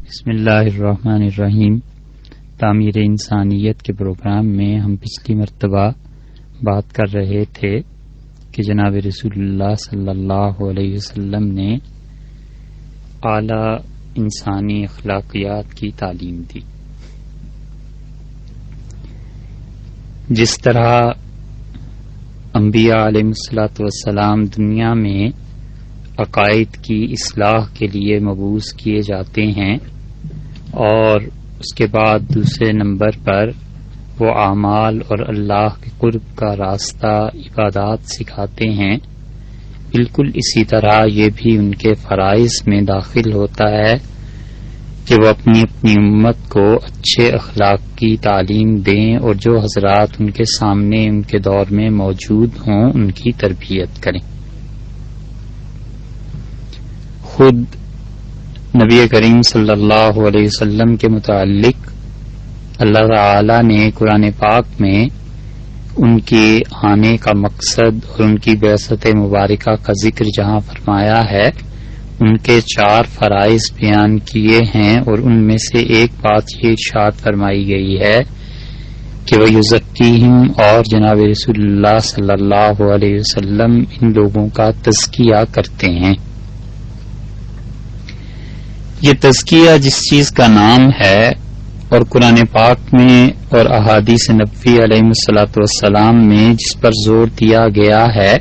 بسم اللہ الرحمن الرحیم۔ تعمیر انسانیت کے پروگرام میں ہم پچھلی مرتبہ بات کر رہے تھے کہ جناب رسول اللہ صلی اللہ علیہ وسلم نے اعلی انسانی اخلاقیات کی تعلیم دی۔ جس طرح انبیاء علیہ الصلوۃ والسلام دنیا میں عقائد کی اصلاح کے لیے مبعوث کیے جاتے ہیں اور اس کے بعد دوسرے نمبر پر وہ اعمال اور اللہ کے قرب کا راستہ عبادات سکھاتے ہیں، بالکل اسی طرح یہ بھی ان کے فرائض میں داخل ہوتا ہے کہ وہ اپنی امت کو اچھے اخلاق کی تعلیم دیں اور جو حضرات ان کے سامنے ان کے دور میں موجود ہوں ان کی تربیت کریں۔ خود نبی کریم صلی اللہ علیہ وسلم کے متعلق اللہ تعالی نے قرآن پاک میں ان کے آنے کا مقصد اور ان کی بعثت مبارکہ کا ذکر جہاں فرمایا ہے، ان کے 4 فرائض بیان کیے ہیں اور ان میں سے ایک بات یہ ارشاد فرمائی گئی ہے کہ وہ یزکیہم، اور جناب رسول اللہ صلی اللہ علیہ وسلم ان لوگوں کا تزکیہ کرتے ہیں۔ یہ تزکیہ جس چیز کا نام ہے اور قرآن پاک میں اور احادیث نبوی علیہ الصلوۃ والسلام میں جس پر زور دیا گیا ہے،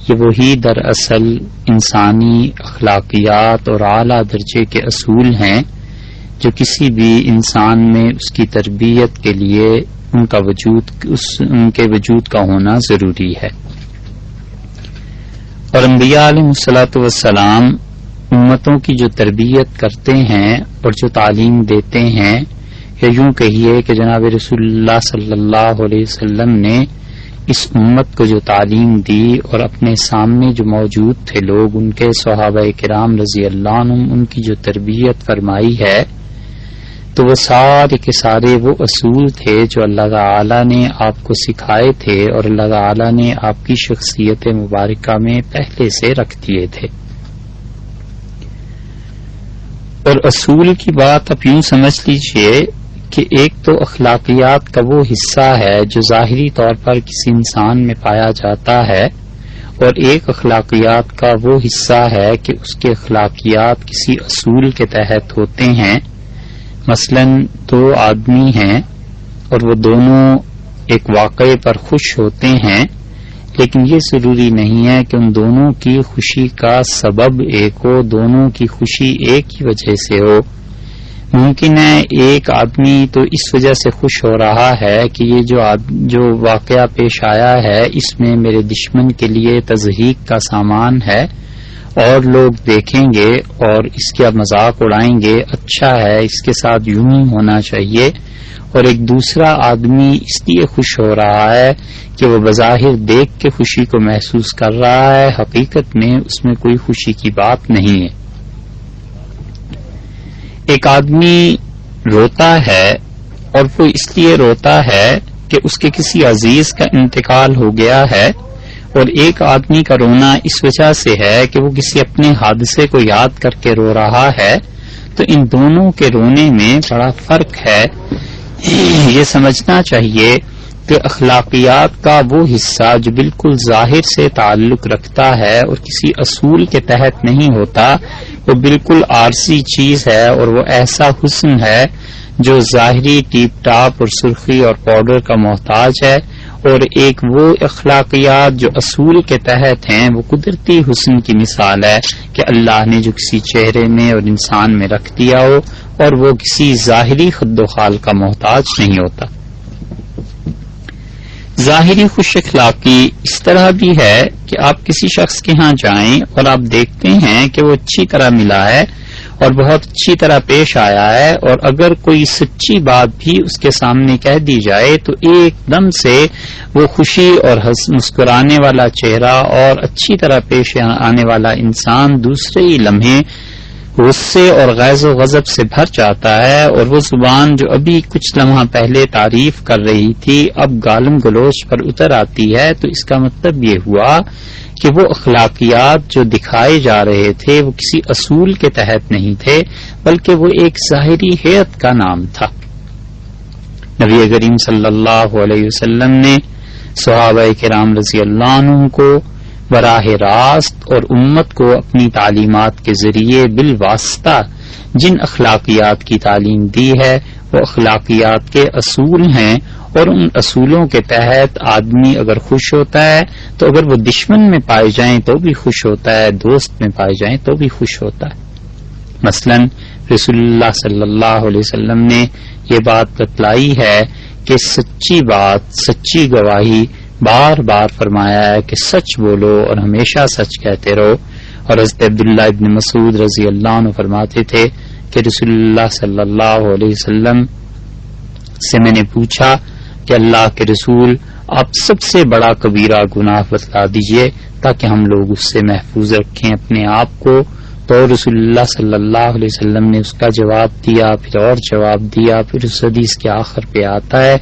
یہ وہی دراصل انسانی اخلاقیات اور اعلیٰ درجے کے اصول ہیں جو کسی بھی انسان میں اس کی تربیت کے لیے ان کے وجود کا ہونا ضروری ہے۔ اور انبیاء علیہ الصلوۃ والسلام امتوں کی جو تربیت کرتے ہیں اور جو تعلیم دیتے ہیں، یا یوں کہیے کہ جناب رسول اللہ صلی اللہ علیہ وسلم نے اس امت کو جو تعلیم دی اور اپنے سامنے جو موجود تھے لوگ، ان کے صحابہ کرام رضی اللہ عنہم، ان کی جو تربیت فرمائی ہے، تو وہ سارے کے سارے وہ اصول تھے جو اللہ تعالی نے آپ کو سکھائے تھے اور اللہ تعالی نے آپ کی شخصیت مبارکہ میں پہلے سے رکھ دیے تھے۔ اور اصول کی بات آپ یوں سمجھ لیجئے کہ ایک تو اخلاقیات کا وہ حصہ ہے جو ظاہری طور پر کسی انسان میں پایا جاتا ہے، اور ایک اخلاقیات کا وہ حصہ ہے کہ اس کے اخلاقیات کسی اصول کے تحت ہوتے ہیں۔ مثلا 2 آدمی ہیں اور وہ دونوں ایک واقعے پر خوش ہوتے ہیں، لیکن یہ ضروری نہیں ہے کہ ان دونوں کی خوشی کا سبب ایک ہو، دونوں کی خوشی ایک ہی وجہ سے ہو۔ ممکن ہے ایک آدمی تو اس وجہ سے خوش ہو رہا ہے کہ یہ جو واقعہ پیش آیا ہے اس میں میرے دشمن کے لیے تضحیک کا سامان ہے اور لوگ دیکھیں گے اور اس کا مذاق اڑائیں گے، اچھا ہے، اس کے ساتھ یوں ہی ہونا چاہیے۔ اور ایک دوسرا آدمی اس لیے خوش ہو رہا ہے کہ وہ بظاہر دیکھ کے خوشی کو محسوس کر رہا ہے، حقیقت میں اس میں کوئی خوشی کی بات نہیں ہے۔ ایک آدمی روتا ہے اور وہ اس لیے روتا ہے کہ اس کے کسی عزیز کا انتقال ہو گیا ہے، اور ایک آدمی کا رونا اس وجہ سے ہے کہ وہ کسی اپنے حادثے کو یاد کر کے رو رہا ہے۔ تو ان دونوں کے رونے میں بڑا فرق ہے۔ یہ سمجھنا چاہیے کہ اخلاقیات کا وہ حصہ جو بالکل ظاہر سے تعلق رکھتا ہے اور کسی اصول کے تحت نہیں ہوتا، وہ بالکل عارضی چیز ہے، اور وہ ایسا حسن ہے جو ظاہری ٹیپ ٹاپ اور سرخی اور پاؤڈر کا محتاج ہے، اور ایک وہ اخلاقیات جو اصول کے تحت ہیں وہ قدرتی حسن کی مثال ہے کہ اللہ نے جو کسی چہرے میں اور انسان میں رکھ دیا ہو اور وہ کسی ظاہری خد و خال کا محتاج نہیں ہوتا۔ ظاہری خوش اخلاقی اس طرح بھی ہے کہ آپ کسی شخص کے ہاں جائیں اور آپ دیکھتے ہیں کہ وہ اچھی طرح ملا ہے اور بہت اچھی طرح پیش آیا ہے، اور اگر کوئی سچی بات بھی اس کے سامنے کہہ دی جائے تو ایک دم سے وہ خوشی اور مسکرانے والا چہرہ اور اچھی طرح پیش آنے والا انسان دوسرے ہی لمحے غصے اور غیظ و غضب سے بھر جاتا ہے، اور وہ زبان جو ابھی کچھ لمحہ پہلے تعریف کر رہی تھی اب گالم گلوچ پر اتر آتی ہے، تو اس کا مطلب یہ ہوا کہ وہ اخلاقیات جو دکھائے جا رہے تھے وہ کسی اصول کے تحت نہیں تھے، بلکہ وہ ایک ظاہری ہیئت کا نام تھا۔ نبی کریم صلی اللہ علیہ وسلم نے صحابہ کرام رضی اللہ عنہ کو براہ راست اور امت کو اپنی تعلیمات کے ذریعے بالواسطہ جن اخلاقیات کی تعلیم دی ہے وہ اخلاقیات کے اصول ہیں، اور ان اصولوں کے تحت آدمی اگر خوش ہوتا ہے تو اگر وہ دشمن میں پائے جائیں تو بھی خوش ہوتا ہے، دوست میں پائے جائیں تو بھی خوش ہوتا ہے۔ مثلا رسول اللہ صلی اللہ علیہ وسلم نے یہ بات بتلائی ہے کہ سچی بات، سچی گواہی بار بار فرمایا ہے کہ سچ بولو اور ہمیشہ سچ کہتے رہو، اور حضرت عبداللہ ابن مسعود رضی اللہ عنہ فرماتے تھے کہ رسول اللہ صلی اللہ علیہ وسلم سے میں نے پوچھا کہ اللہ کے رسول آپ سب سے بڑا کبیرہ گناہ بتلا دیجئے تاکہ ہم لوگ اس سے محفوظ رکھیں اپنے آپ کو، تو رسول اللہ صلی اللہ علیہ وسلم نے اس کا جواب دیا، پھر اور جواب دیا، پھر اس حدیث کے آخر پہ آتا ہے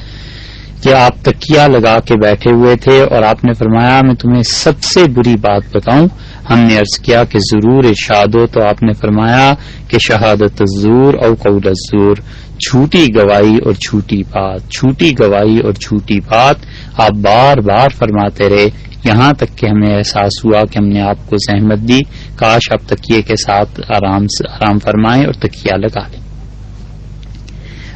کہ آپ تکیہ لگا کے بیٹھے ہوئے تھے اور آپ نے فرمایا میں تمہیں سب سے بری بات بتاؤں؟ ہم نے عرض کیا کہ ضرور ارشاد ہو، تو آپ نے فرمایا کہ شہادت الزور او قول الزور، جھوٹی گواہی اور جھوٹی بات، جھوٹی گواہی اور جھوٹی بات آپ بار بار فرماتے رہے، یہاں تک کہ ہمیں احساس ہوا کہ ہم نے آپ کو زحمت دی، کاش آپ تکیے کے ساتھ آرام فرمائیں اور تکیہ لگا لیں۔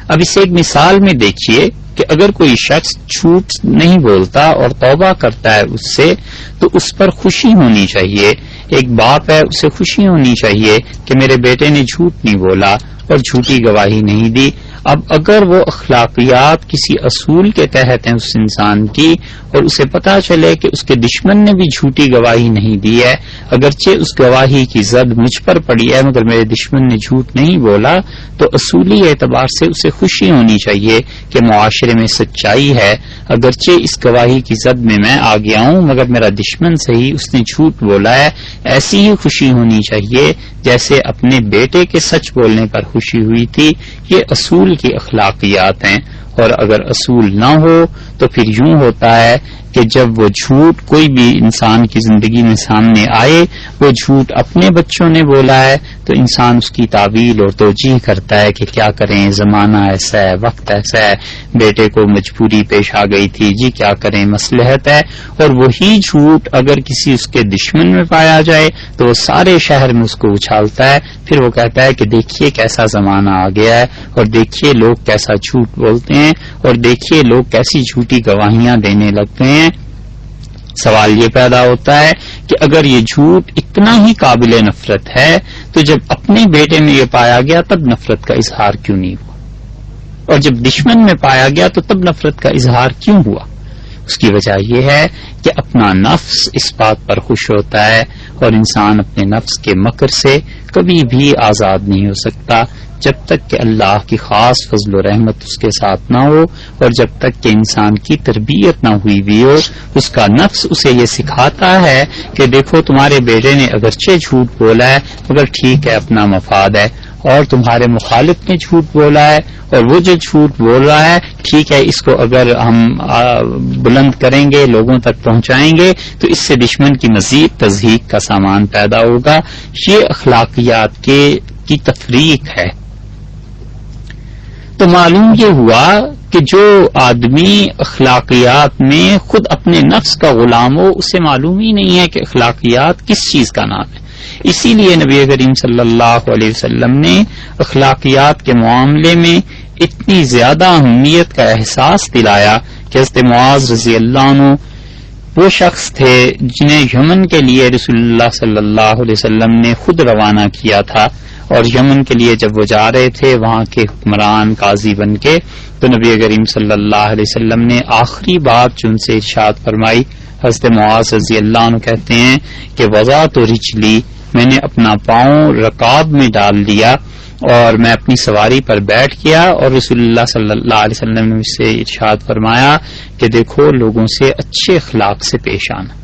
اب اسے ایک مثال میں دیکھیے کہ اگر کوئی شخص جھوٹ نہیں بولتا اور توبہ کرتا ہے اس سے تو اس پر خوشی ہونی چاہیے۔ ایک باپ ہے، اسے خوشی ہونی چاہیے کہ میرے بیٹے نے جھوٹ نہیں بولا اور جھوٹی گواہی نہیں دی۔ اب اگر وہ اخلاقیات کسی اصول کے تحت ہیں اس انسان کی اور اسے پتا چلے کہ اس کے دشمن نے بھی جھوٹی گواہی نہیں دی ہے، اگرچہ اس گواہی کی زد مجھ پر پڑی ہے مگر میرے دشمن نے جھوٹ نہیں بولا، تو اصولی اعتبار سے اسے خوشی ہونی چاہیے کہ معاشرے میں سچائی ہے، اگرچہ اس گواہی کی زد میں آ گیا ہوں مگر میرا دشمن صحیح اس نے جھوٹ بولا ہے۔ ایسی ہی خوشی ہونی چاہیے جیسے اپنے بیٹے کے سچ بولنے پر خوشی ہوئی تھی۔ یہ اصول کی اخلاقیات ہیں، اور اگر اصول نہ ہو تو پھر یوں ہوتا ہے کہ جب وہ جھوٹ کوئی بھی انسان کی زندگی میں سامنے آئے، وہ جھوٹ اپنے بچوں نے بولا ہے تو انسان اس کی تعویل اور توجیہ کرتا ہے کہ کیا کریں، زمانہ ایسا ہے، وقت ایسا ہے، بیٹے کو مجبوری پیش آ گئی تھی، جی کیا کریں، مصلحت ہے۔ اور وہی جھوٹ اگر کسی اس کے دشمن میں پایا جائے تو وہ سارے شہر میں اس کو اچھالتا ہے، پھر وہ کہتا ہے کہ دیکھیے کیسا زمانہ آ گیا ہے، اور دیکھیے لوگ کیسا جھوٹ بولتے ہیں، اور دیکھیے لوگ کیسی جھوٹی گواہیاں دینے لگتے ہیں۔ سوال یہ پیدا ہوتا ہے کہ اگر یہ جھوٹ اتنا ہی قابل نفرت ہے تو جب اپنے بیٹے میں یہ پایا گیا تب نفرت کا اظہار کیوں نہیں ہوا، اور جب دشمن میں پایا گیا تو تب نفرت کا اظہار کیوں ہوا؟ اس کی وجہ یہ ہے کہ اپنا نفس اس بات پر خوش ہوتا ہے، اور انسان اپنے نفس کے مکر سے کبھی بھی آزاد نہیں ہو سکتا جب تک کہ اللہ کی خاص فضل و رحمت اس کے ساتھ نہ ہو، اور جب تک کہ انسان کی تربیت نہ ہوئی بھی ہو۔ اس کا نفس اسے یہ سکھاتا ہے کہ دیکھو تمہارے بیٹے نے اگرچہ جھوٹ بولا ہے مگر ٹھیک ہے، اپنا مفاد ہے، اور تمہارے مخالف نے جھوٹ بولا ہے اور وہ جو جھوٹ بول رہا ہے ٹھیک ہے، اس کو اگر ہم بلند کریں گے، لوگوں تک پہنچائیں گے تو اس سے دشمن کی مزید تضحیق کا سامان پیدا ہوگا۔ یہ اخلاقیات کی تفریق ہے۔ تو معلوم یہ ہوا کہ جو آدمی اخلاقیات میں خود اپنے نفس کا غلام ہو اسے معلوم ہی نہیں ہے کہ اخلاقیات کس چیز کا نام ہے۔ اسی لیے نبی کریم صلی اللہ علیہ وسلم نے اخلاقیات کے معاملے میں اتنی زیادہ اہمیت کا احساس دلایا کہ حضرت معاذ رضی اللہ عنہ وہ شخص تھے جنہیں یمن کے لیے رسول اللہ صلی اللہ علیہ وسلم نے خود روانہ کیا تھا، اور یمن کے لیے جب وہ جا رہے تھے وہاں کے حکمران قاضی بن کے، تو نبی کریم صلی اللہ علیہ وسلم نے آخری بات جو ان سے ارشاد فرمائی، حضرت معاذ رضی اللہ عنہ کہتے ہیں کہ وضعت رجلی، میں نے اپنا پاؤں رکاب میں ڈال دیا اور میں اپنی سواری پر بیٹھ گیا، اور رسول اللہ صلی اللہ علیہ وسلم نے مجھ سے ارشاد فرمایا کہ دیکھو لوگوں سے اچھے اخلاق سے پیش آنا،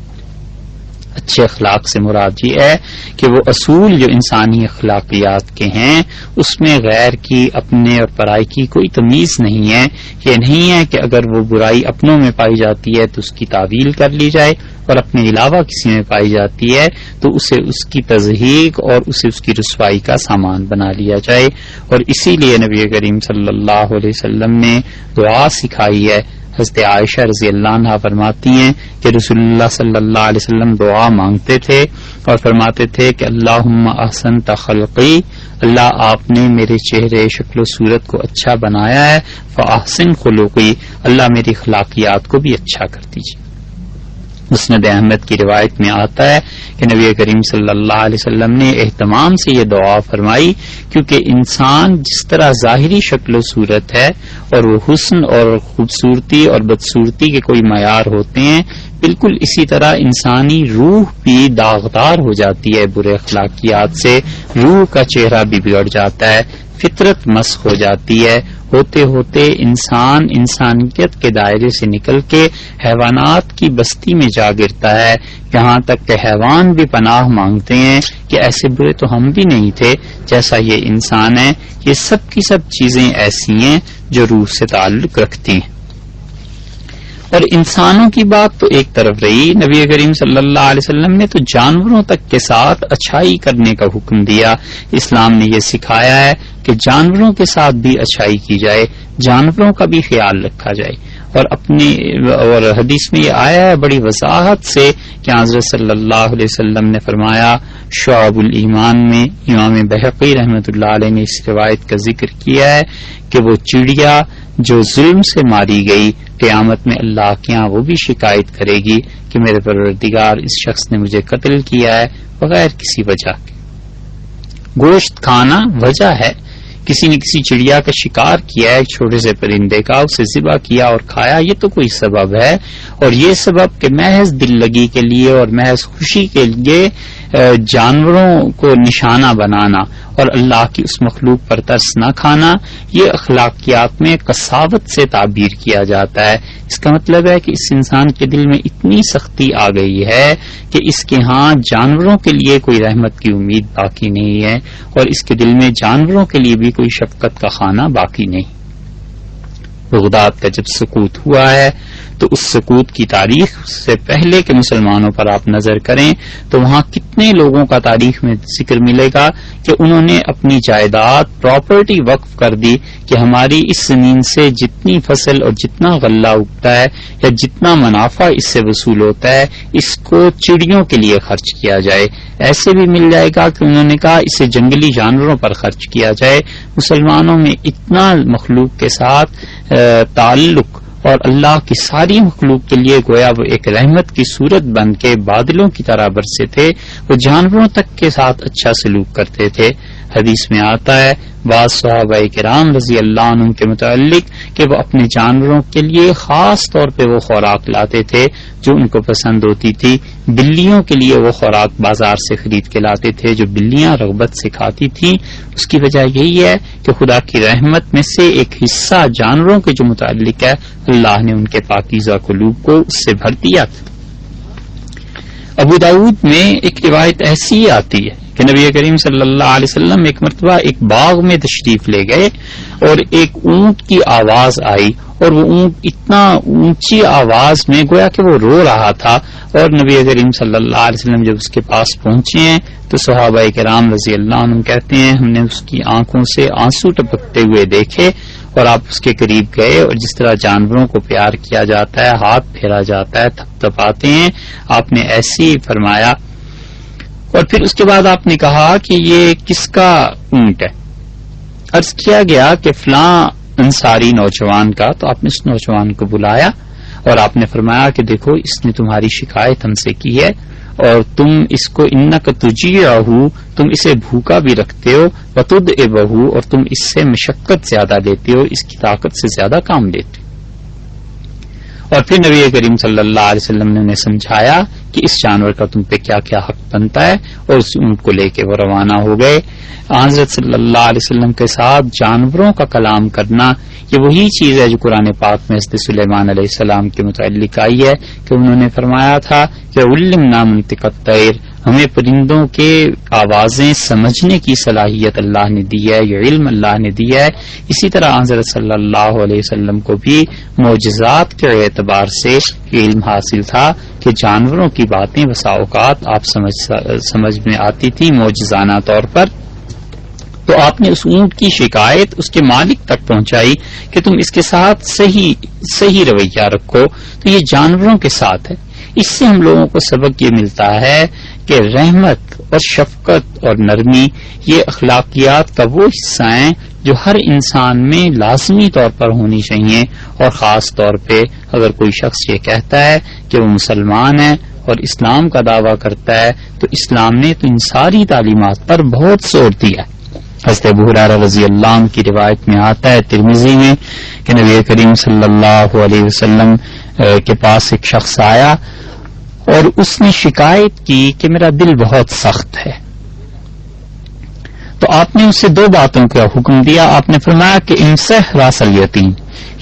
اچھے اخلاق سے مراد یہ ہے کہ وہ اصول جو انسانی اخلاقیات کے ہیں اس میں غیر کی، اپنے اور پرائی کی کوئی تمیز نہیں ہے. یہ نہیں ہے کہ اگر وہ برائی اپنوں میں پائی جاتی ہے تو اس کی تعویل کر لی جائے اور اپنے علاوہ کسی میں پائی جاتی ہے تو اسے اس کی تضحیق اور اسے اس کی رسوائی کا سامان بنا لیا جائے. اور اسی لیے نبی کریم صلی اللہ علیہ وسلم نے دعا سکھائی ہے. حضرت عائشہ رضی اللہ عنہا فرماتی ہیں کہ رسول اللہ صلی اللہ علیہ وسلم دعا مانگتے تھے اور فرماتے تھے کہ اللہم احسنت خلقی، اللہ آپ نے میرے چہرے شکل و صورت کو اچھا بنایا ہے، فاحسن خلقی، اللہ میری اخلاقیات کو بھی اچھا کر دیجیے. مسند احمد کی روایت میں آتا ہے کہ نبی کریم صلی اللہ علیہ وسلم نے اہتمام سے یہ دعا فرمائی کیونکہ انسان جس طرح ظاہری شکل و صورت ہے اور وہ حسن اور خوبصورتی اور بدصورتی کے کوئی معیار ہوتے ہیں، بالکل اسی طرح انسانی روح بھی داغدار ہو جاتی ہے برے اخلاقیات سے، روح کا چہرہ بھی بگڑ جاتا ہے، فطرت مسخ ہو جاتی ہے. ہوتے ہوتے انسان انسانیت کے دائرے سے نکل کے حیوانات کی بستی میں جا گرتا ہے، یہاں تک کہ حیوان بھی پناہ مانگتے ہیں کہ ایسے برے تو ہم بھی نہیں تھے جیسا یہ انسان ہے. یہ سب کی سب چیزیں ایسی ہیں جو روح سے تعلق رکھتی ہیں. اور انسانوں کی بات تو ایک طرف رہی، نبی کریم صلی اللہ علیہ وسلم نے تو جانوروں تک کے ساتھ اچھائی کرنے کا حکم دیا. اسلام نے یہ سکھایا ہے کہ جانوروں کے ساتھ بھی اچھائی کی جائے، جانوروں کا بھی خیال رکھا جائے. اور حدیث میں یہ آیا ہے بڑی وضاحت سے کہ حضرت صلی اللہ علیہ وسلم نے فرمایا، شعب الایمان میں امام بہقی رحمۃ اللہ علیہ نے اس روایت کا ذکر کیا ہے کہ وہ چڑیا جو ظلم سے ماری گئی قیامت میں اللہ کے یہاں وہ بھی شکایت کرے گی کہ میرے پروردگار اس شخص نے مجھے قتل کیا ہے بغیر کسی وجہ کے. گوشت کھانا وجہ ہے، کسی نے کسی چڑیا کا شکار کیا ہے، ایک چھوٹے سے پرندے کا، اسے ذبح کیا اور کھایا، یہ تو کوئی سبب ہے. اور یہ سبب کہ محض دل لگی کے لیے اور محض خوشی کے لیے جانوروں کو نشانہ بنانا اور اللہ کی اس مخلوق پر ترس نہ کھانا، یہ اخلاقیات میں قساوت سے تعبیر کیا جاتا ہے. اس کا مطلب ہے کہ اس انسان کے دل میں اتنی سختی آ گئی ہے کہ اس کے ہاں جانوروں کے لیے کوئی رحمت کی امید باقی نہیں ہے اور اس کے دل میں جانوروں کے لیے بھی کوئی شفقت کا خانہ باقی نہیں. بغداد کا جب سقوط ہوا ہے تو اس سقوط کی تاریخ سے پہلے کہ مسلمانوں پر آپ نظر کریں تو وہاں کتنے لوگوں کا تاریخ میں ذکر ملے گا کہ انہوں نے اپنی جائیداد پراپرٹی وقف کر دی کہ ہماری اس زمین سے جتنی فصل اور جتنا غلہ اگتا ہے یا جتنا منافع اس سے وصول ہوتا ہے اس کو چڑیوں کے لیے خرچ کیا جائے. ایسے بھی مل جائے گا کہ انہوں نے کہا اسے جنگلی جانوروں پر خرچ کیا جائے. مسلمانوں میں اتنا مخلوق کے ساتھ تعلق اور اللہ کی ساری مخلوق کے لیے گویا وہ ایک رحمت کی صورت بن کے بادلوں کی طرح برسے تھے. وہ جانوروں تک کے ساتھ اچھا سلوک کرتے تھے. حدیث میں آتا ہے بعض صحابہ کرام رضی اللہ عنہم کے متعلق کہ وہ اپنے جانوروں کے لیے خاص طور پہ وہ خوراک لاتے تھے جو ان کو پسند ہوتی تھی. بلیوں کے لیے وہ خوراک بازار سے خرید کے لاتے تھے جو بلیاں رغبت سے کھاتی تھیں. اس کی وجہ یہی ہے کہ خدا کی رحمت میں سے ایک حصہ جانوروں کے جو متعلق ہے اللہ نے ان کے پاکیزہ قلوب کو اس سے بھر دیا. ابو داؤد میں ایک روایت ایسی آتی ہے کہ نبی کریم صلی اللہ علیہ وسلم ایک مرتبہ ایک باغ میں تشریف لے گئے اور ایک اونٹ کی آواز آئی اور وہ اونٹ اتنا اونچی آواز میں گویا کہ وہ رو رہا تھا. اور نبی کریم صلی اللہ علیہ وسلم جب اس کے پاس پہنچے ہیں تو صحابہ کرام رضی اللہ عنہ کہتے ہیں ہم نے اس کی آنکھوں سے آنسو ٹپکتے ہوئے دیکھے اور آپ اس کے قریب گئے اور جس طرح جانوروں کو پیار کیا جاتا ہے، ہاتھ پھیرا جاتا ہے، تھپ تھپاتے ہیں، آپ نے ایسے ہی فرمایا. اور پھر اس کے بعد آپ نے کہا کہ یہ کس کا اونٹ ہے؟ عرض کیا گیا کہ فلاں انصاری نوجوان کا. تو آپ نے اس نوجوان کو بلایا اور آپ نے فرمایا کہ دیکھو اس نے تمہاری شکایت ہم سے کی ہے اور تم اس کو انک تجیعہ، تم اسے بھوکا بھی رکھتے ہو، وتدعبہ، اور تم اس سے مشقت زیادہ لیتے ہو، اس کی طاقت سے زیادہ کام لیتے ہو. اور پھر نبی کریم صلی اللہ علیہ وسلم نے انہیں سمجھایا کہ اس جانور کا تم پہ کیا کیا حق بنتا ہے، اور اس اونٹ کو لے کے وہ روانہ ہو گئے۔ حضرت صلی اللہ علیہ وسلم کے ساتھ جانوروں کا کلام کرنا یہ وہی چیز ہے جو قرآن پاک میں حضرت سلیمان علیہ السلام کے متعلق آئی ہے کہ انہوں نے فرمایا تھا کہ علمنا منطق الطیر، ہمیں پرندوں کے آوازیں سمجھنے کی صلاحیت اللہ نے دی ہے، یہ علم اللہ نے دیا ہے۔ اسی طرح حضرت صلی اللہ علیہ وسلم کو بھی معجزات کے اعتبار سے علم حاصل تھا کہ جانوروں کی باتیں بسا اوقات آپ سمجھ میں آتی تھی معجزانہ طور پر۔ تو آپ نے اس اونٹ کی شکایت اس کے مالک تک پہنچائی کہ تم اس کے ساتھ صحیح رویہ رکھو، تو یہ جانوروں کے ساتھ ہے۔ اس سے ہم لوگوں کو سبق یہ ملتا ہے کہ رحمت اور شفقت اور نرمی یہ اخلاقیات کا وہ حصہ ہیں جو ہر انسان میں لازمی طور پر ہونی چاہیے، اور خاص طور پہ اگر کوئی شخص یہ کہتا ہے کہ وہ مسلمان ہے اور اسلام کا دعویٰ کرتا ہے تو اسلام نے تو ان ساری تعلیمات پر بہت زور دیا ہے۔ حضرت ابو ہریرہ رضی اللہ عنہ کی روایت میں آتا ہے ترمذی میں کہ نبی کریم صلی اللہ علیہ وسلم کے پاس ایک شخص آیا اور اس نے شکایت کی کہ میرا دل بہت سخت ہے۔ تو آپ نے اسے دو باتوں کا حکم دیا۔ آپ نے فرمایا کہ امسح راس الیتیم،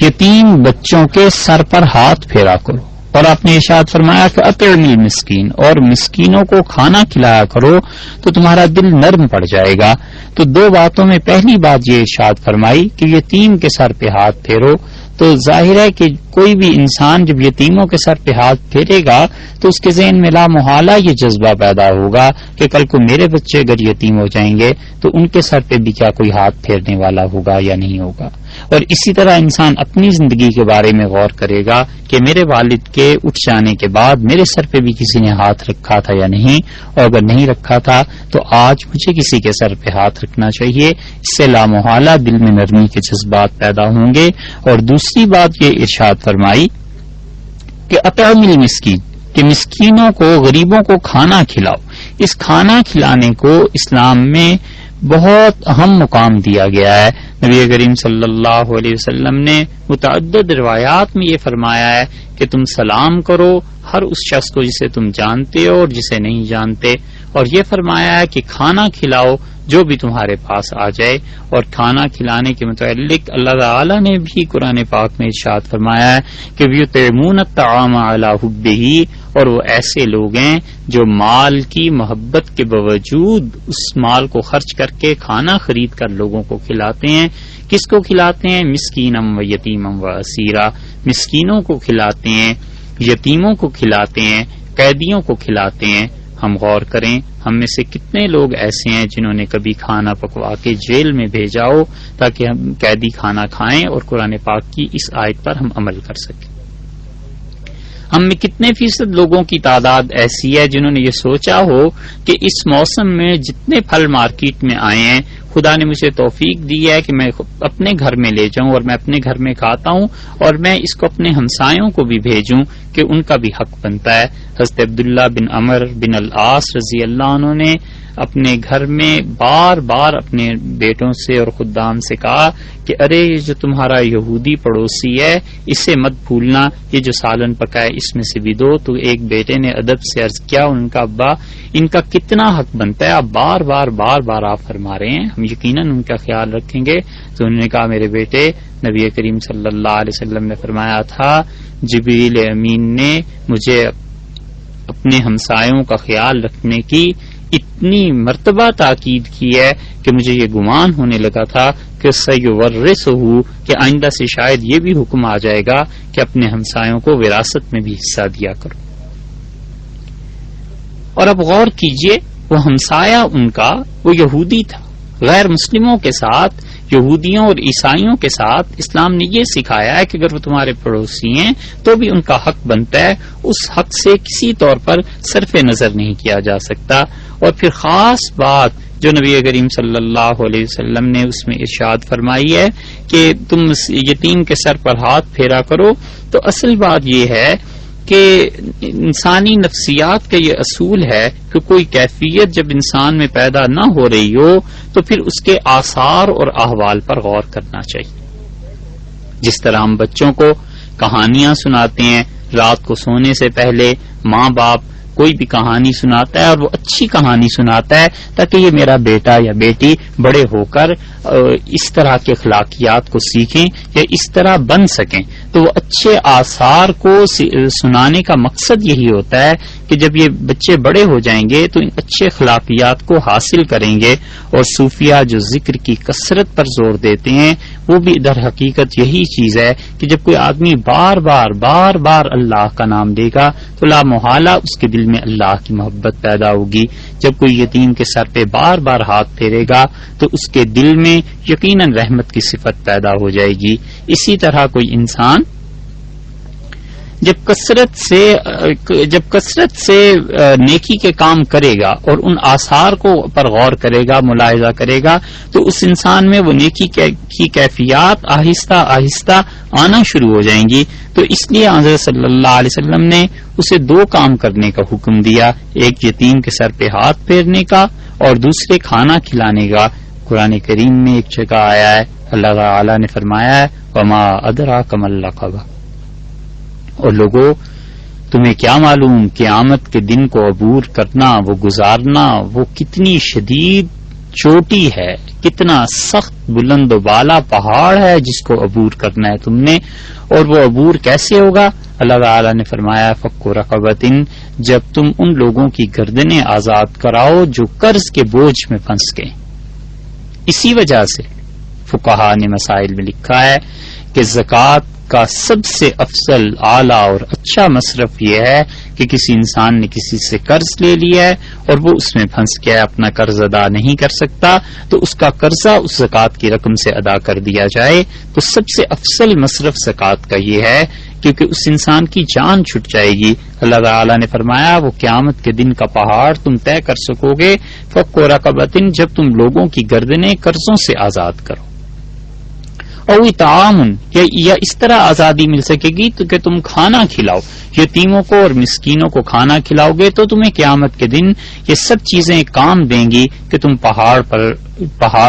یتیم بچوں کے سر پر ہاتھ پھیرا کرو، اور آپ نے ارشاد فرمایا کہ اطعم المسکین، اور مسکینوں کو کھانا کھلایا کرو تو تمہارا دل نرم پڑ جائے گا۔ تو دو باتوں میں پہلی بات یہ ارشاد فرمائی کہ یتیم کے سر پہ ہاتھ پھیرو، تو ظاہر ہے کہ کوئی بھی انسان جب یتیموں کے سر پہ ہاتھ پھیرے گا تو اس کے ذہن میں لا محالہ یہ جذبہ پیدا ہوگا کہ کل کو میرے بچے اگر یتیم ہو جائیں گے تو ان کے سر پہ بھی کیا کوئی ہاتھ پھیرنے والا ہوگا یا نہیں ہوگا۔ اور اسی طرح انسان اپنی زندگی کے بارے میں غور کرے گا کہ میرے والد کے اٹھ جانے کے بعد میرے سر پہ بھی کسی نے ہاتھ رکھا تھا یا نہیں، اور اگر نہیں رکھا تھا تو آج مجھے کسی کے سر پہ ہاتھ رکھنا چاہیے۔ اس سے لامحالہ دل میں نرمی کے جذبات پیدا ہوں گے۔ اور دوسری بات یہ ارشاد فرمائی کہ اطعم المسکین، کہ مسکینوں کو، غریبوں کو کھانا کھلاؤ۔ اس کھانا کھلانے کو اسلام میں بہت اہم مقام دیا گیا ہے۔ نبی کریم صلی اللہ علیہ وسلم نے متعدد روایات میں یہ فرمایا ہے کہ تم سلام کرو ہر اس شخص کو جسے تم جانتے ہو اور جسے نہیں جانتے، اور یہ فرمایا ہے کہ کھانا کھلاؤ جو بھی تمہارے پاس آ جائے۔ اور کھانا کھلانے کے متعلق اللہ تعالی نے بھی قرآن پاک میں ارشاد فرمایا ہے کہ یطعمون الطعام علی حبہ، اور وہ ایسے لوگ ہیں جو مال کی محبت کے باوجود اس مال کو خرچ کر کے کھانا خرید کر لوگوں کو کھلاتے ہیں۔ کس کو کھلاتے ہیں؟ مسکینم و یتیمم و اسیرا، مسکینوں کو کھلاتے ہیں، یتیموں کو کھلاتے ہیں، قیدیوں کو کھلاتے ہیں۔ ہم غور کریں ہم میں سے کتنے لوگ ایسے ہیں جنہوں نے کبھی کھانا پکوا کے جیل میں بھیجا ہو تاکہ ہم قیدی کھانا کھائیں اور قرآن پاک کی اس آیت پر ہم عمل کر سکیں۔ ہم میں کتنے فیصد لوگوں کی تعداد ایسی ہے جنہوں نے یہ سوچا ہو کہ اس موسم میں جتنے پھل مارکیٹ میں آئے ہیں خدا نے مجھے توفیق دی ہے کہ میں اپنے گھر میں لے جاؤں اور میں اپنے گھر میں کھاتا ہوں اور میں اس کو اپنے ہمسایوں کو بھی بھیجوں کہ ان کا بھی حق بنتا ہے۔ حضرت عبداللہ بن عمر بن العاص رضی اللہ عنہ نے اپنے گھر میں بار بار اپنے بیٹوں سے اور خدام سے کہا کہ ارے یہ جو تمہارا یہودی پڑوسی ہے اسے مت بھولنا، یہ جو سالن پکا ہے اس میں سے بھی دو۔ تو ایک بیٹے نے ادب سے عرض کیا ان کا ابا ان کا کتنا حق بنتا ہے، آپ بار بار آپ فرما رہے ہیں، ہم یقیناً ان کا خیال رکھیں گے۔ تو انہوں نے کہا میرے بیٹے نبی کریم صلی اللہ علیہ وسلم نے فرمایا تھا جبریل امین نے مجھے اپنے ہمسایوں کا خیال رکھنے کی اتنی مرتبہ تاکید کی ہے کہ مجھے یہ گمان ہونے لگا تھا کہ سیورثہ کہ آئندہ سے شاید یہ بھی حکم آ جائے گا کہ اپنے ہمسایوں کو وراثت میں بھی حصہ دیا کرو۔ اور اب غور کیجئے وہ ہمسایہ ان کا وہ یہودی تھا، غیر مسلموں کے ساتھ، یہودیوں اور عیسائیوں کے ساتھ اسلام نے یہ سکھایا ہے کہ اگر وہ تمہارے پڑوسی ہیں تو بھی ان کا حق بنتا ہے، اس حق سے کسی طور پر صرف نظر نہیں کیا جا سکتا۔ اور پھر خاص بات جو نبی کریم صلی اللہ علیہ وسلم نے اس میں ارشاد فرمائی ہے کہ تم یتیم کے سر پر ہاتھ پھیرا کرو، تو اصل بات یہ ہے کہ انسانی نفسیات کا یہ اصول ہے کہ کوئی کیفیت جب انسان میں پیدا نہ ہو رہی ہو تو پھر اس کے آثار اور احوال پر غور کرنا چاہیے۔ جس طرح ہم بچوں کو کہانیاں سناتے ہیں رات کو سونے سے پہلے، ماں باپ کوئی بھی کہانی سناتا ہے اور وہ اچھی کہانی سناتا ہے تاکہ یہ میرا بیٹا یا بیٹی بڑے ہو کر اس طرح کے اخلاقیات کو سیکھیں یا اس طرح بن سکیں. تو وہ اچھے آثار کو سنانے کا مقصد یہی ہوتا ہے کہ جب یہ بچے بڑے ہو جائیں گے تو ان اچھے اخلاقیات کو حاصل کریں گے. اور صوفیہ جو ذکر کی کثرت پر زور دیتے ہیں وہ بھی در حقیقت یہی چیز ہے کہ جب کوئی آدمی بار بار اللہ کا نام لے گا تو لا محالہ اس کے دل میں اللہ کی محبت پیدا ہوگی. جب کوئی یتیم کے سر پہ بار بار ہاتھ پھیرے گا تو اس کے دل میں یقیناً رحمت کی صفت پیدا ہو جائے گی. اسی طرح کوئی انسان جب کثرت سے نیکی کے کام کرے گا اور ان آثار کو پر غور کرے گا، ملاحظہ کرے گا، تو اس انسان میں وہ نیکی کی کیفیات آہستہ آہستہ آنا شروع ہو جائیں گی. تو اس لیے حضرت صلی اللہ علیہ وسلم نے اسے 2 کام کرنے کا حکم دیا، ایک یتیم کے سر پہ ہاتھ پھیرنے کا اور دوسرے کھانا کھلانے کا. قرآن کریم میں ایک جگہ آیا ہے، اللہ تعالی نے فرمایا ہے وما ادراک ما العقبہ، اور لوگوں تمہیں کیا معلوم قیامت کے دن کو عبور کرنا، وہ گزارنا، وہ کتنی شدید چوٹی ہے، کتنا سخت بلند و بالا پہاڑ ہے جس کو عبور کرنا ہے تم نے. اور وہ عبور کیسے ہوگا؟ اللہ تعالی نے فرمایا فک رقبۃ، جب تم ان لوگوں کی گردنیں آزاد کراؤ جو قرض کے بوجھ میں پھنس گئے. اسی وجہ سے فقہا نے مسائل میں لکھا ہے کہ زکوٰۃ کا سب سے افضل، اعلیٰ اور اچھا مصرف یہ ہے کہ کسی انسان نے کسی سے قرض لے لیا ہے اور وہ اس میں پھنس گیا ہے، اپنا قرض ادا نہیں کر سکتا، تو اس کا قرضہ اس زکوٰۃ کی رقم سے ادا کر دیا جائے. تو سب سے افضل مصرف زکوٰۃ کا یہ ہے کیونکہ اس انسان کی جان چھٹ جائے گی. اللہ تعالی نے فرمایا وہ قیامت کے دن کا پہاڑ تم طے کر سکو گے فک رقبۃ، جب تم لوگوں کی گردنیں قرضوں سے آزاد کرو. اور وہ تعامن یا اس طرح آزادی مل سکے گی تو کہ تم کھانا کھلاؤ یتیموں کو اور مسکینوں کو، کھانا کھلاؤ گے تو تمہیں قیامت کے دن یہ سب چیزیں کام دیں گی کہ تم پہاڑ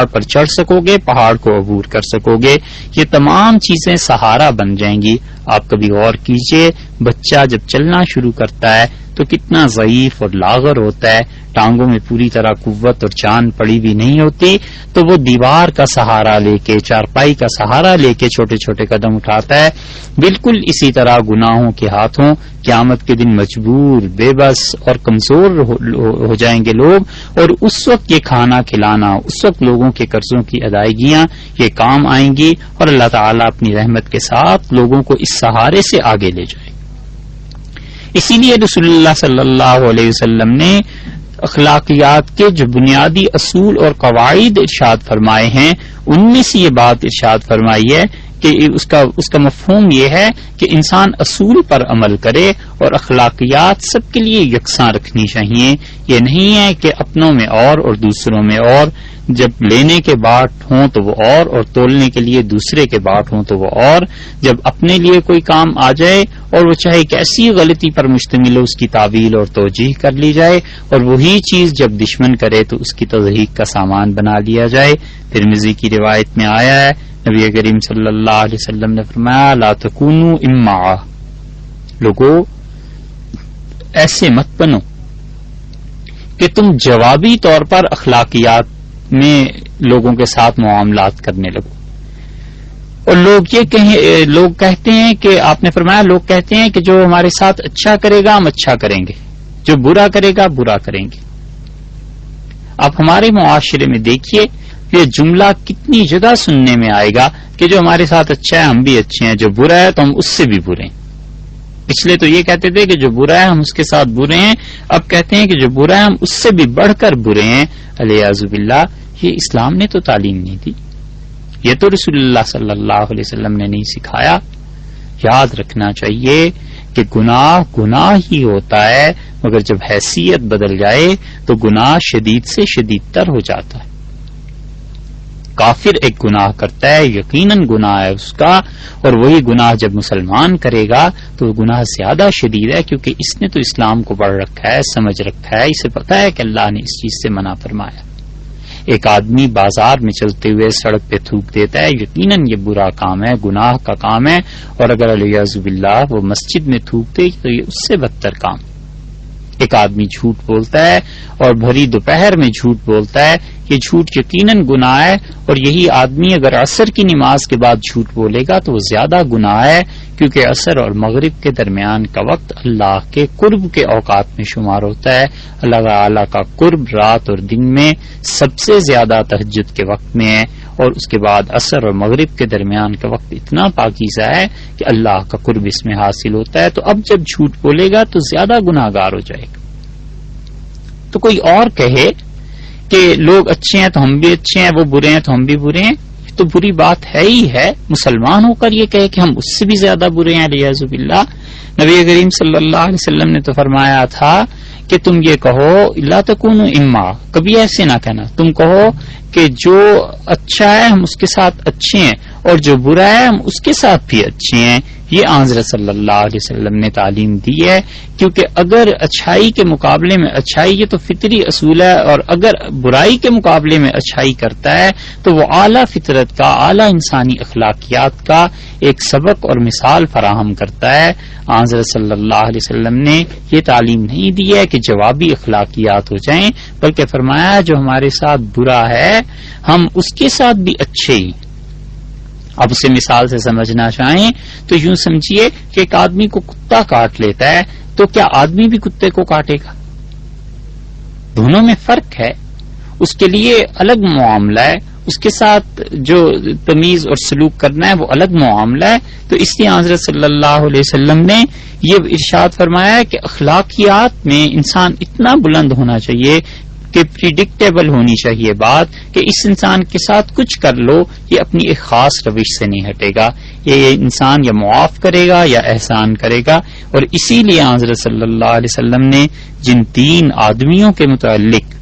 پر چڑھ سکو گے، پہاڑ کو عبور کر سکو گے. یہ تمام چیزیں سہارا بن جائیں گی. آپ کبھی غور کیجئے، بچہ جب چلنا شروع کرتا ہے تو کتنا ضعیف اور لاغر ہوتا ہے، ٹانگوں میں پوری طرح قوت اور جان پڑی بھی نہیں ہوتی، تو وہ دیوار کا سہارا لے کے، چارپائی کا سہارا لے کے چھوٹے چھوٹے قدم اٹھاتا ہے. بالکل اسی طرح گناہوں کے ہاتھوں قیامت کے دن مجبور، بے بس اور کمزور ہو جائیں گے لوگ، اور اس وقت یہ کھانا کھلانا، اس وقت لوگوں کے قرضوں کی ادائیگیاں یہ کام آئیں گی، اور اللہ تعالیٰ اپنی رحمت کے ساتھ لوگوں کو اس سہارے سے آگے لے جائے. اسی لیے رسول اللہ صلی اللہ علیہ وسلم نے اخلاقیات کے جو بنیادی اصول اور قواعد ارشاد فرمائے ہیں ان میں سے یہ بات ارشاد فرمائی ہے کہ اس کا مفہوم یہ ہے کہ انسان اصول پر عمل کرے اور اخلاقیات سب کے لیے یکساں رکھنی چاہیے. یہ نہیں ہے کہ اپنوں میں اور دوسروں میں اور، جب لینے کے باٹ ہوں تو وہ اور تولنے کے لیے دوسرے کے باٹ ہوں تو وہ اور. جب اپنے لیے کوئی کام آ جائے اور وہ چاہے کیسی غلطی پر مشتمل ہو اس کی تعویل اور توجیح کر لی جائے، اور وہی چیز جب دشمن کرے تو اس کی تصدیق کا سامان بنا لیا جائے. ترمذی کی روایت میں آیا ہے نبی کریم صلی اللہ علیہ وسلم نے فرمایا لا تکونوا امعا، لوگوں ایسے مت بنو کہ تم جوابی طور پر اخلاقیات میں لوگوں کے ساتھ معاملات کرنے لگو. اور لوگ کہتے ہیں کہ آپ نے فرمایا لوگ کہتے ہیں کہ جو ہمارے ساتھ اچھا کرے گا ہم اچھا کریں گے، جو برا کرے گا برا کریں گے. آپ ہمارے معاشرے میں دیکھیے یہ جملہ کتنی جگہ سننے میں آئے گا کہ جو ہمارے ساتھ اچھا ہے ہم بھی اچھے ہیں، جو برا ہے تو ہم اس سے بھی برے ہیں. پچھلے تو یہ کہتے تھے کہ جو برا ہے ہم اس کے ساتھ برے ہیں، اب کہتے ہیں کہ جو برا ہے ہم اس سے بھی بڑھ کر برے ہیں. الیاذ باللہ، یہ اسلام نے تو تعلیم نہیں دی، یہ تو رسول اللہ صلی اللہ علیہ وسلم نے نہیں سکھایا. یاد رکھنا چاہیے کہ گناہ ہی ہوتا ہے، مگر جب حیثیت بدل جائے تو گناہ شدید سے شدید تر ہو جاتا ہے. کافر ایک گناہ کرتا ہے، یقیناً گناہ ہے اس کا، اور وہی گناہ جب مسلمان کرے گا تو گناہ زیادہ شدید ہے، کیونکہ اس نے تو اسلام کو پڑھ رکھا ہے، سمجھ رکھا ہے، اسے پتا ہے کہ اللہ نے اس چیز سے منع فرمایا. ایک آدمی بازار میں چلتے ہوئے سڑک پہ تھوک دیتا ہے، یقیناً یہ برا کام ہے، گناہ کا کام ہے، اور اگر الیاذ باللہ وہ مسجد میں تھوک دے تو یہ اس سے بدتر کام۔ ایک آدمی جھوٹ بولتا ہے اور بھری دوپہر میں جھوٹ بولتا ہے، یہ جھوٹ یقیناً گناہ ہے، اور یہی آدمی اگر عصر کی نماز کے بعد جھوٹ بولے گا تو وہ زیادہ گناہ ہے، کیونکہ عصر اور مغرب کے درمیان کا وقت اللہ کے قرب کے اوقات میں شمار ہوتا ہے۔ اللہ تعالی کا قرب رات اور دن میں سب سے زیادہ تہجد کے وقت میں ہے، اور اس کے بعد عصر اور مغرب کے درمیان کا وقت اتنا پاکیزہ ہے کہ اللہ کا قرب اس میں حاصل ہوتا ہے۔ تو اب جب جھوٹ بولے گا تو زیادہ گناہ گار ہو جائے گا۔ تو کوئی اور کہے کہ لوگ اچھے ہیں تو ہم بھی اچھے ہیں، وہ برے ہیں تو ہم بھی برے ہیں، یہ تو بری بات ہے ہی ہے۔ مسلمان ہو کر یہ کہے کہ ہم اس سے بھی زیادہ برے ہیں، الیاذ باللہ۔ نبی کریم صلی اللہ علیہ وسلم نے تو فرمایا تھا کہ تم یہ کہو لا تکونوا اما، کبھی ایسے نہ کہنا، تم کہو کہ جو اچھا ہے ہم اس کے ساتھ اچھے ہیں، اور جو برا ہے ہم اس کے ساتھ بھی اچھے ہیں۔ یہ حضرت صلی اللہ علیہ وسلم نے تعلیم دی ہے، کیونکہ اگر اچھائی کے مقابلے میں اچھائی، یہ تو فطری اصول ہے، اور اگر برائی کے مقابلے میں اچھائی کرتا ہے تو وہ اعلیٰ فطرت کا، اعلیٰ انسانی اخلاقیات کا ایک سبق اور مثال فراہم کرتا ہے۔ حضرت صلی اللہ علیہ وسلم نے یہ تعلیم نہیں دی ہے کہ جوابی اخلاقیات ہو جائیں، بلکہ فرمایا جو ہمارے ساتھ برا ہے ہم اس کے ساتھ بھی اچھے ہی۔ اب اسے مثال سے سمجھنا چاہیں تو یوں سمجھیے کہ ایک آدمی کو کتا کاٹ لیتا ہے تو کیا آدمی بھی کتے کو کاٹے گا؟ دونوں میں فرق ہے، اس کے لیے الگ معاملہ ہے، اس کے ساتھ جو تمیز اور سلوک کرنا ہے وہ الگ معاملہ ہے۔ تو اس لیے حضرت صلی اللہ علیہ وسلم نے یہ ارشاد فرمایا کہ اخلاقیات میں انسان اتنا بلند ہونا چاہیے کہ پریڈکٹیبل ہونی چاہیے بات کہ اس انسان کے ساتھ کچھ کر لو، یہ اپنی ایک خاص روش سے نہیں ہٹے گا، یہ انسان یا معاف کرے گا یا احسان کرے گا۔ اور اسی لیے حضرت صلی اللہ علیہ وسلم نے جن 3 آدمیوں کے متعلق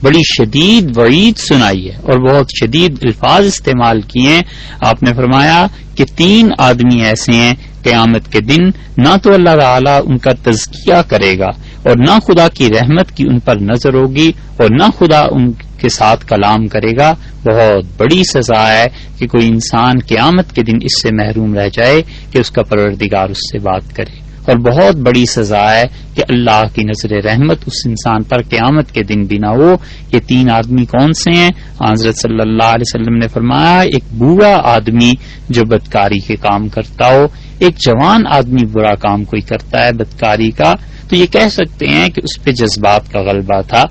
بڑی شدید وعید سنائی ہے اور بہت شدید الفاظ استعمال کیے ہیں، آپ نے فرمایا کہ 3 آدمی ایسے ہیں قیامت کے دن نہ تو اللہ تعالیٰ ان کا تزکیہ کرے گا، اور نہ خدا کی رحمت کی ان پر نظر ہوگی، اور نہ خدا ان کے ساتھ کلام کرے گا۔ بہت بڑی سزا ہے کہ کوئی انسان قیامت کے دن اس سے محروم رہ جائے کہ اس کا پروردگار اس سے بات کرے، اور بہت بڑی سزا ہے کہ اللہ کی نظر رحمت اس انسان پر قیامت کے دن بھی نہ ہو۔ یہ 3 آدمی کون سے ہیں؟ حضرت صلی اللہ علیہ وسلم نے فرمایا ایک بوڑھا آدمی جو بدکاری کے کام کرتا ہو، ایک جوان آدمی برا کام کوئی کرتا ہے بدکاری کا، تو یہ کہہ سکتے ہیں کہ اس پہ جذبات کا غلبہ تھا،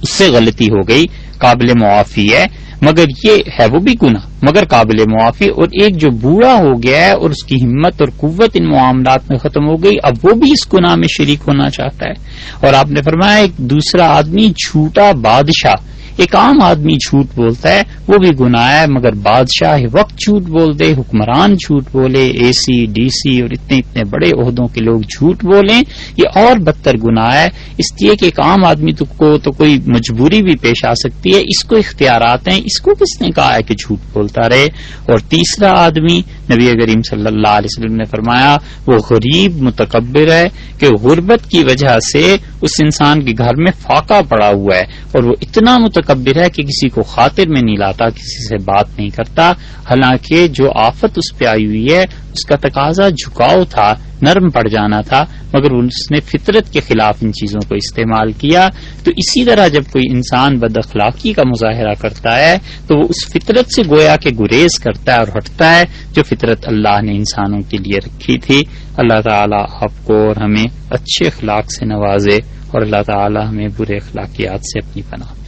اس سے غلطی ہو گئی، قابل معافی ہے، مگر یہ ہے وہ بھی گناہ مگر قابل معافی۔ اور ایک جو بوڑھا ہو گیا ہے اور اس کی ہمت اور قوت ان معاملات میں ختم ہو گئی، اب وہ بھی اس گناہ میں شریک ہونا چاہتا ہے۔ اور آپ نے فرمایا ایک دوسرا آدمی جھوٹا بادشاہ، ایک عام آدمی جھوٹ بولتا ہے وہ بھی گناہ ہے، مگر بادشاہ وقت جھوٹ بول دے، حکمران جھوٹ بولے، اے سی ڈی سی اور اتنے بڑے عہدوں کے لوگ جھوٹ بولیں، یہ اور بدتر گناہ ہے۔ اس لیے کہ ایک عام آدمی کو تو کوئی مجبوری بھی پیش آ سکتی ہے، اس کو اختیارات ہیں، اس کو کس نے کہا ہے کہ جھوٹ بولتا رہے؟ اور تیسرا آدمی نبی کریم صلی اللہ علیہ وسلم نے فرمایا وہ غریب متکبر ہے کہ غربت کی وجہ سے اس انسان کے گھر میں فاقہ پڑا ہوا ہے، اور وہ اتنا متکبر ہے کہ کسی کو خاطر میں نہیں لاتا، کسی سے بات نہیں کرتا، حالانکہ جو آفت اس پہ آئی ہوئی ہے اس کا تقاضا جھکاؤ تھا، نرم پڑ جانا تھا، مگر اس نے فطرت کے خلاف ان چیزوں کو استعمال کیا۔ تو اسی طرح جب کوئی انسان بد اخلاقی کا مظاہرہ کرتا ہے تو وہ اس فطرت سے گویا کہ گریز کرتا ہے اور ہٹتا ہے جو فطرت اللہ نے انسانوں کے لیے رکھی تھی۔ اللہ تعالیٰ آپ کو اور ہمیں اچھے اخلاق سے نوازے، اور اللہ تعالیٰ ہمیں برے اخلاقیات سے اپنی پناہ